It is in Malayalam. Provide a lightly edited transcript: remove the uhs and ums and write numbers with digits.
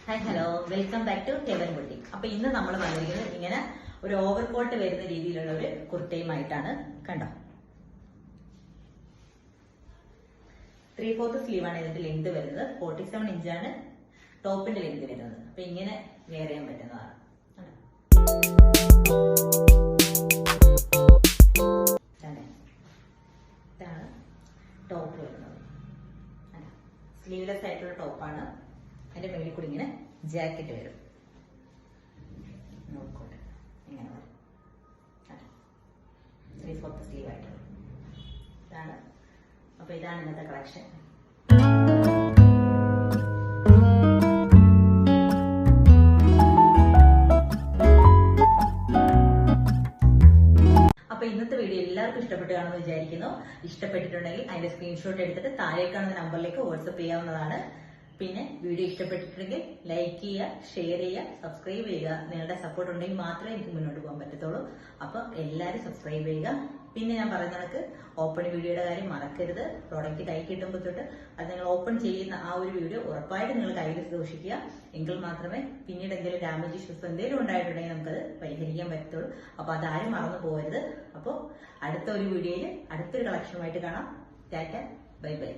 Hi hello welcome back to Heaven Boutique. അപ്പൊ ഇന്ന് നമ്മൾ വന്നിരിക്കുന്നത് ഇങ്ങനെ ഒരു ഓവർകോട്ട് വരുന്ന രീതിയിലുള്ള ഒരു കുർത്തയുമായിട്ടാണ്. കണ്ടോ, 3/4 സ്ലീവാണ് ഇതിന്റെ ലെങ്ത് വരുന്നത്. 47 ഇഞ്ചാണ് ടോപ്പിന്റെ ലെങ്ത് വരുന്നത്. അപ്പൊ ഇങ്ങനെ വെയർ ചെയ്യാൻ പറ്റുന്നതാണ്. ഇതാണ് ടോപ്പ് വരുന്നത്. സ്ലീവ്ലെസ് ആയിട്ടുള്ള ടോപ്പാണ്. അതിന്റെ മേളിൽ കൂടി ഇങ്ങനെ ജാക്കറ്റ് വരും. നോക്കോട്ടെ, ഇങ്ങനെ വരും. 3/4 സ്ലീവ് ആയിട്ട് ഇതാണ്. അപ്പൊ ഇതാണ് ഇന്നത്തെ കളക്ഷൻ. അപ്പൊ ഇന്നത്തെ വീഡിയോ എല്ലാവർക്കും ഇഷ്ടപ്പെട്ടു കാണുമെന്ന് വിചാരിക്കുന്നു. ഇഷ്ടപ്പെട്ടിട്ടുണ്ടെങ്കിൽ അതിന്റെ സ്ക്രീൻഷോട്ട് എടുത്തിട്ട് താഴെ കാണുന്ന നമ്പറിലേക്ക് വാട്സപ്പ് ചെയ്യാവുന്നതാണ്. പിന്നെ വീഡിയോ ഇഷ്ടപ്പെട്ടിട്ടുണ്ടെങ്കിൽ ലൈക്ക് ചെയ്യുക, ഷെയർ ചെയ്യുക, സബ്സ്ക്രൈബ് ചെയ്യുക. നിങ്ങളുടെ സപ്പോർട്ട് ഉണ്ടെങ്കിൽ മാത്രമേ എനിക്ക് മുന്നോട്ട് പോകാൻ പറ്റത്തുള്ളൂ. അപ്പൊ എല്ലാവരും സബ്സ്ക്രൈബ് ചെയ്യുക. പിന്നെ ഞാൻ പറയുന്ന കണക്ക് ഓപ്പൺ വീഡിയോയുടെ കാര്യം മറക്കരുത്. പ്രോഡക്റ്റ് കൈ കിട്ടുമ്പോൾ തൊട്ട് അത് നിങ്ങൾ ഓപ്പൺ ചെയ്യുന്ന ആ ഒരു വീഡിയോ ഉറപ്പായിട്ട് നിങ്ങൾ കയ്യിൽ സൂക്ഷിക്കുക. എങ്കിൽ മാത്രമേ പിന്നീട് എന്തെങ്കിലും ഡാമേജ് ഇഷ്യൂസ് എന്തെങ്കിലും ഉണ്ടായിട്ടുണ്ടെങ്കിൽ നമുക്കത് പരിഹരിക്കാൻ പറ്റത്തുള്ളൂ. അപ്പൊ അതാരും മറന്നു പോകരുത്. അപ്പോൾ അടുത്ത ഒരു വീഡിയോയിൽ അടുത്തൊരു കളക്ഷനുമായിട്ട് കാണാം. Tata, bye bye.